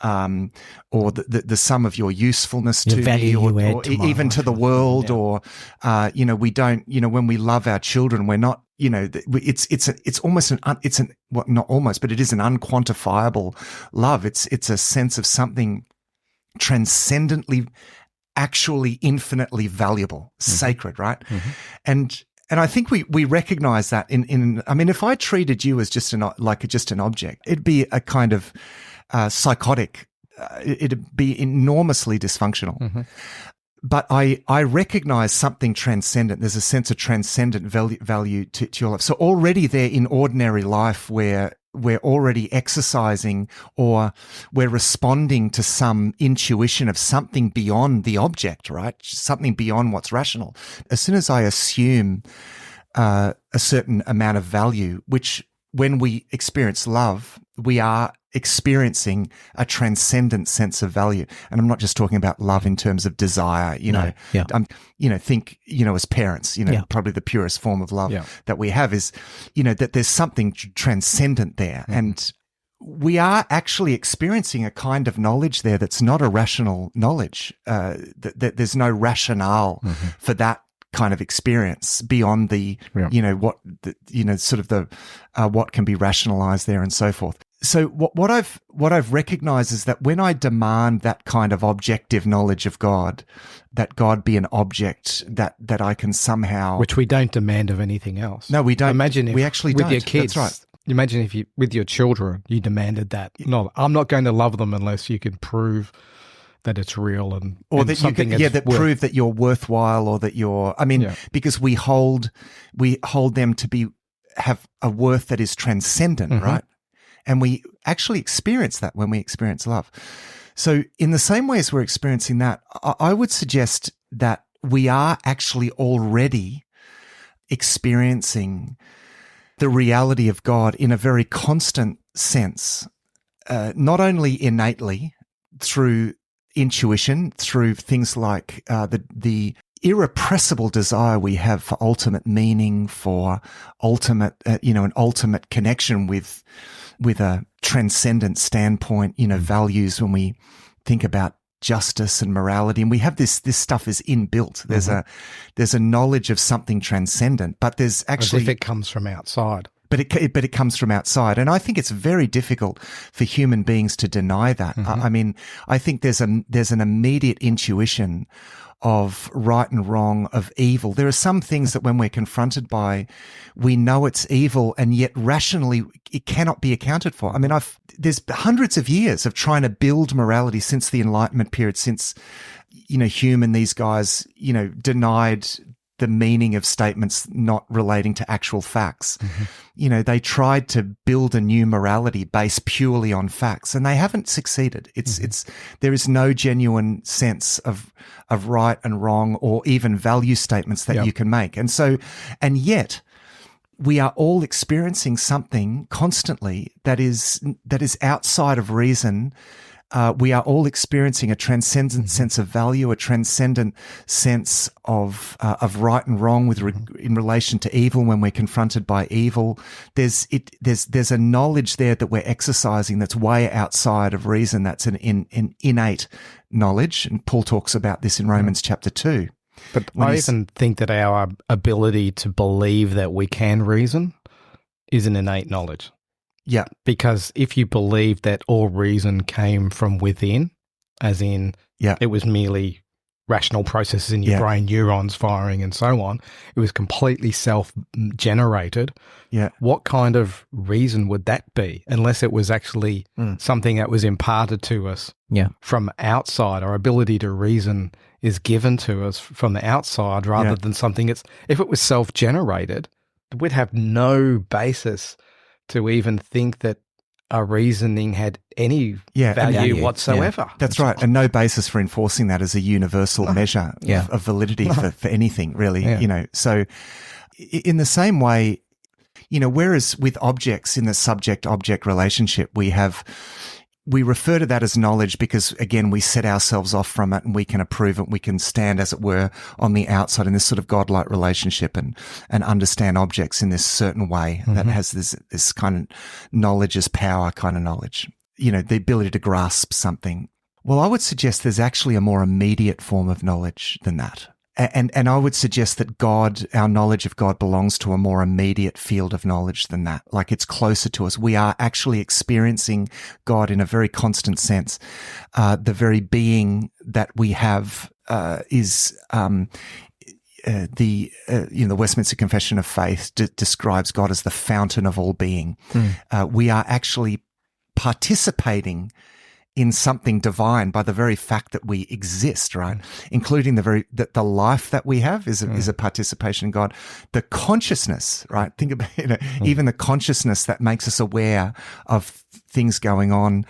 the sum of your usefulness to me, or even to the world, or, we don't, when we love our children, we're not, it's almost not almost, but it is an unquantifiable love. It's a sense of something transcendently, actually infinitely valuable, sacred, right? And I think we recognize that if I treated you as just an object, it'd be a kind of psychotic, it'd be enormously dysfunctional. But I recognize something transcendent. There's a sense of transcendent value to your life. So already there in ordinary life, where we're already exercising or we're responding to some intuition of something beyond the object, right? Something beyond what's rational. As soon as I assume a certain amount of value, which when we experience love, we are experiencing a transcendent sense of value. And I'm not just talking about love in terms of desire, think, as parents, probably the purest form of love that we have is, that there's something transcendent there. And we are actually experiencing a kind of knowledge there that's not a rational knowledge, that there's no rationale for that kind of experience beyond what can be rationalized there and so forth. So what I've recognized is that when I demand that kind of objective knowledge of God, that God be an object that I can somehow, which we don't demand of anything else. No, we don't. Imagine if we actually with don't. Your kids, that's right. Imagine if with your children you demanded that. No, I'm not going to love them unless you can prove that it's real and that you can, prove that you're worthwhile, or that you're. Because we hold them to have a worth that is transcendent, right? And we actually experience that when we experience love. So in the same way as we're experiencing that, I would suggest that we are actually already experiencing the reality of God in a very constant sense, not only innately through intuition, through things like the irrepressible desire we have for ultimate meaning, for ultimate, an ultimate connection with a transcendent standpoint, values when we think about justice and morality. And we have this stuff is inbuilt. There's a knowledge of something transcendent, but there's actually, as if it comes from outside. But it comes from outside. And I think it's very difficult for human beings to deny that. I think there's an immediate intuition of right and wrong, of evil. There are some things that when we're confronted by, we know it's evil, and yet rationally it cannot be accounted for. There's hundreds of years of trying to build morality since the Enlightenment period, since, Hume and these guys, denied the meaning of statements not relating to actual facts. They tried to build a new morality based purely on facts, and they haven't succeeded. There is no genuine sense of right and wrong, or even value statements that you can make. And yet we are all experiencing something constantly that is outside of reason. We are all experiencing a transcendent sense of value, a transcendent sense of right and wrong in relation to evil. When we're confronted by evil, there's a knowledge there that we're exercising that's way outside of reason. That's an innate knowledge, and Paul talks about this in Romans chapter 2. But I even think that our ability to believe that we can reason is an innate knowledge. Yeah. Because if you believe that all reason came from within, as in it was merely rational processes in your brain, neurons firing and so on, it was completely self-generated, what kind of reason would that be, unless it was actually something that was imparted to us from outside? Our ability to reason is given to us from the outside rather than something if it was self-generated, we'd have no basis to even think that our reasoning had any value whatsoever. Yeah. That's right. And no basis for enforcing that as a universal measure of validity for anything, really. So in the same way, whereas with objects in the subject-object relationship, we have we refer to that as knowledge because, again, we set ourselves off from it and we can approve it. We can stand, as it were, on the outside in this sort of godlike relationship and understand objects in this certain way that has this kind of knowledge as power kind of knowledge. You know, the ability to grasp something. Well, I would suggest there's actually a more immediate form of knowledge than that. And I would suggest that God, our knowledge of God, belongs to a more immediate field of knowledge than that. Like, it's closer to us. We are actually experiencing God in a very constant sense. The very being that we have is the Westminster Confession of Faith describes God as the fountain of all being. We are actually participating in something divine by the very fact that we exist, right? Including that the life that we have is a participation in God. The consciousness, right? Think about even the consciousness that makes us aware of things going on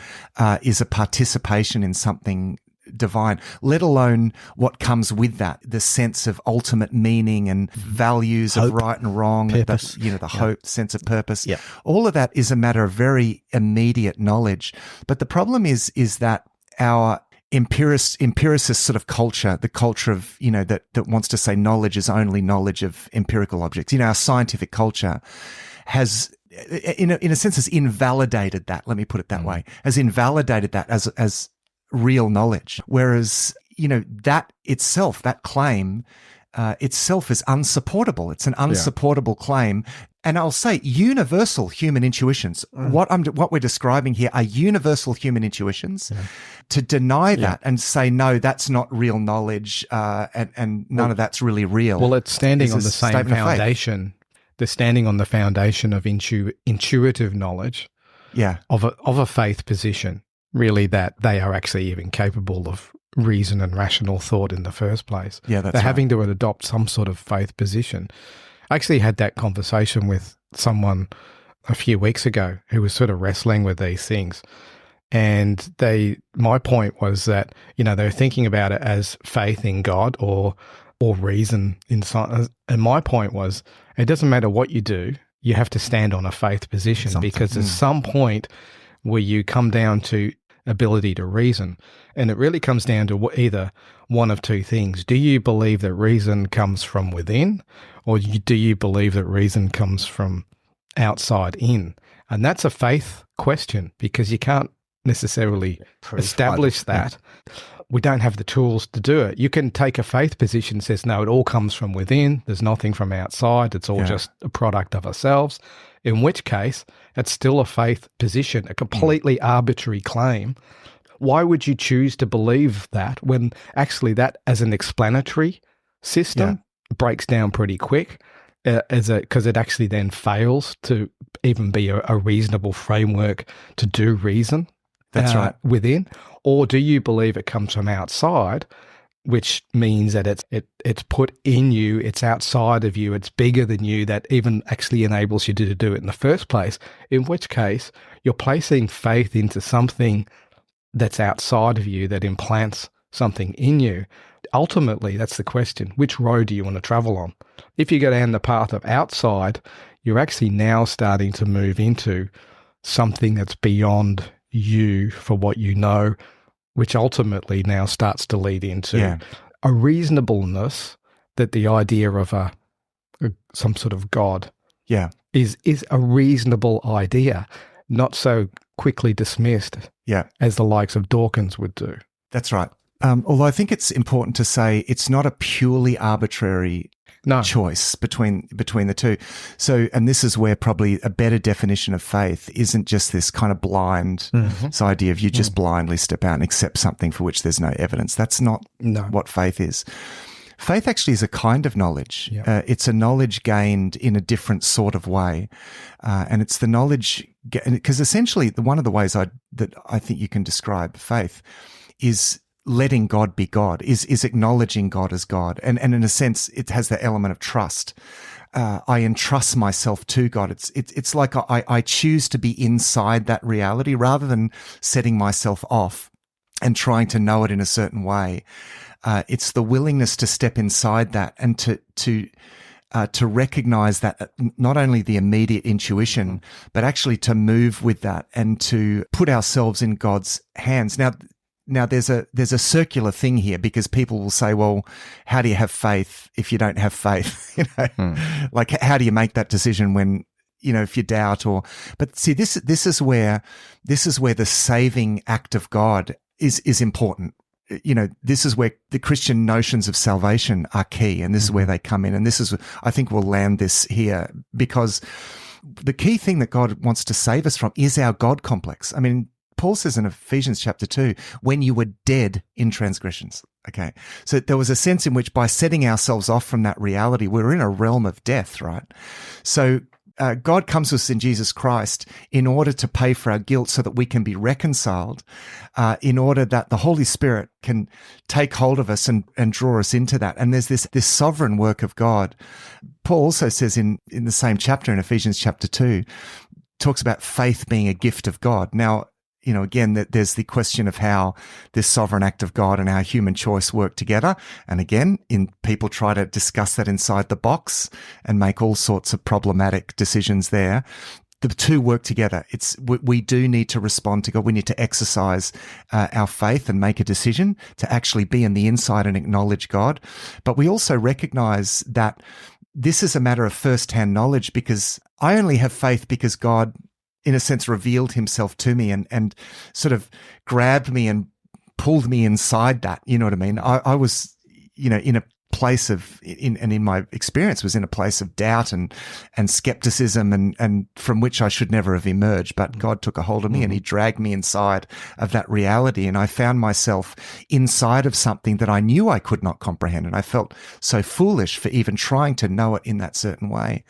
is a participation in something divine, let alone what comes with that, the sense of ultimate meaning and values hope, of right and wrong, purpose. The hope, sense of purpose. Yeah. All of that is a matter of very immediate knowledge. But the problem is that our empiricist sort of culture, the culture of, that wants to say knowledge is only knowledge of empirical objects, our scientific culture has, in a sense, has invalidated that. Let me put it that way, has invalidated that as real knowledge. Whereas, that itself, that claim itself is unsupportable. It's an unsupportable claim. And I'll say universal human intuitions. What we're describing here are universal human intuitions. Yeah. To deny that and say, no, that's not real knowledge, and none of that's really real. Well, it's standing on the same foundation. They're standing on the foundation of intuitive knowledge of a faith position. Really, that they are actually even capable of reason and rational thought in the first place. Yeah, that's They're right. having to adopt some sort of faith position. I actually had that conversation with someone a few weeks ago who was sort of wrestling with these things. And my point was that, they were thinking about it as faith in God or reason in science. And my point was, it doesn't matter what you do, you have to stand on a faith position because at some point where you come down to ability to reason. And it really comes down to either one of two things. Do you believe that reason comes from within, or do you believe that reason comes from outside in? And that's a faith question because you can't necessarily establish that. We don't have the tools to do it. You can take a faith position that says, no, it all comes from within. There's nothing from outside. It's all just a product of ourselves. In which case, it's still a faith position, a completely arbitrary claim. Why would you choose to believe that when actually that as an explanatory system breaks down pretty quick because it actually then fails to even be a reasonable framework to do reason? That's right. Within? Or do you believe it comes from outside, which means that it's put in you, it's outside of you, it's bigger than you, that even actually enables you to do it in the first place, in which case you're placing faith into something that's outside of you that implants something in you. Ultimately, that's the question. Which road do you want to travel on? If you go down the path of outside, you're actually now starting to move into something that's beyond you for what you know, which ultimately now starts to lead into a reasonableness that the idea of some sort of God is a reasonable idea, not so quickly dismissed as the likes of Dawkins would do. That's right. Although I think it's important to say it's not a purely arbitrary choice between the two. So, and this is where probably a better definition of faith isn't just this kind of blind this idea of you just blindly step out and accept something for which there's no evidence. That's not what faith is. Faith actually is a kind of knowledge. It's a knowledge gained in a different sort of way. And it's the knowledge, because essentially one of the ways that I think you can describe faith is letting God be God, is acknowledging God as God. And in a sense, it has the element of trust. I entrust myself to God. It's like I choose to be inside that reality rather than setting myself off and trying to know it in a certain way. It's the willingness to step inside that and to to recognize that not only the immediate intuition, but actually to move with that and to put ourselves in God's hands. Now there's a circular thing here, because people will say, well, how do you have faith if you don't have faith? Like, how do you make that decision when, if you doubt? But see, this is where the saving act of God is important. This is where the Christian notions of salvation are key, and this is where they come in. And this is, I think we'll land this here, because the key thing that God wants to save us from is our God complex. I mean, Paul says in Ephesians chapter 2, when you were dead in transgressions. Okay. So there was a sense in which by setting ourselves off from that reality, we're in a realm of death, right? So God comes to us in Jesus Christ in order to pay for our guilt so that we can be reconciled, in order that the Holy Spirit can take hold of us and draw us into that. And there's this sovereign work of God. Paul also says in the same chapter, in Ephesians chapter 2, talks about faith being a gift of God. Now, again, there's the question of how this sovereign act of God and our human choice work together. And again, people try to discuss that inside the box and make all sorts of problematic decisions there. The two work together. We do need to respond to God. We need to exercise our faith and make a decision to actually be in the inside and acknowledge God. But we also recognize that this is a matter of first-hand knowledge, because I only have faith because God, in a sense, revealed himself to me and sort of grabbed me and pulled me inside that. You know what I mean? I was, in a place of, in my experience, was in a place of doubt and skepticism and from which I should never have emerged. But God took a hold of me and he dragged me inside of that reality. And I found myself inside of something that I knew I could not comprehend. And I felt so foolish for even trying to know it in that certain way.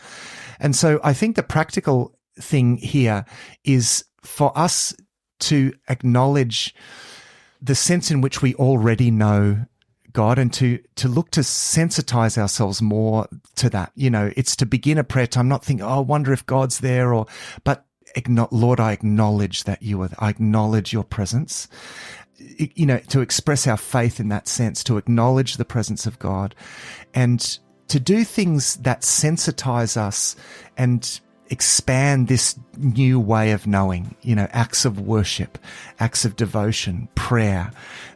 And so I think the practical thing here is for us to acknowledge the sense in which we already know God, and to look to sensitize ourselves more to that. It's to begin a prayer time, not think, I wonder if God's there, but Lord, I acknowledge that you are, I acknowledge your presence. To express our faith in that sense, to acknowledge the presence of God, and to do things that sensitize us and expand this new way of knowing, acts of worship, acts of devotion, prayer.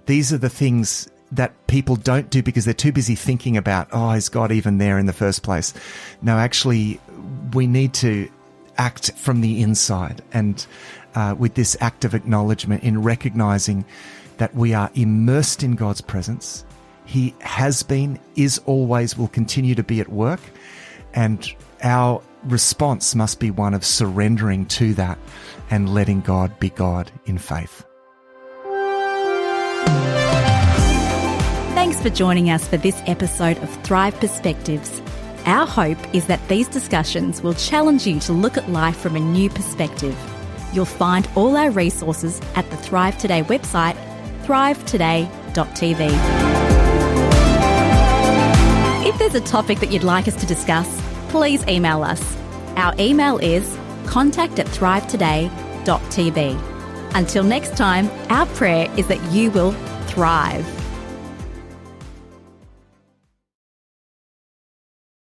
These are the things that people don't do because they're too busy thinking about, is God even there in the first place? No, actually, we need to act from the inside, and with this act of acknowledgement, in recognizing that we are immersed in God's presence. He has been, is always, will continue to be at work, and our response must be one of surrendering to that and letting God be God in faith. Thanks for joining us for this episode of Thrive Perspectives. Our hope is that these discussions will challenge you to look at life from a new perspective. You'll find all our resources at the Thrive Today website, thrivetoday.tv. If there's a topic that you'd like us to discuss, please email us. Our email is contact@thrivetoday.tv. Until next time, our prayer is that you will thrive.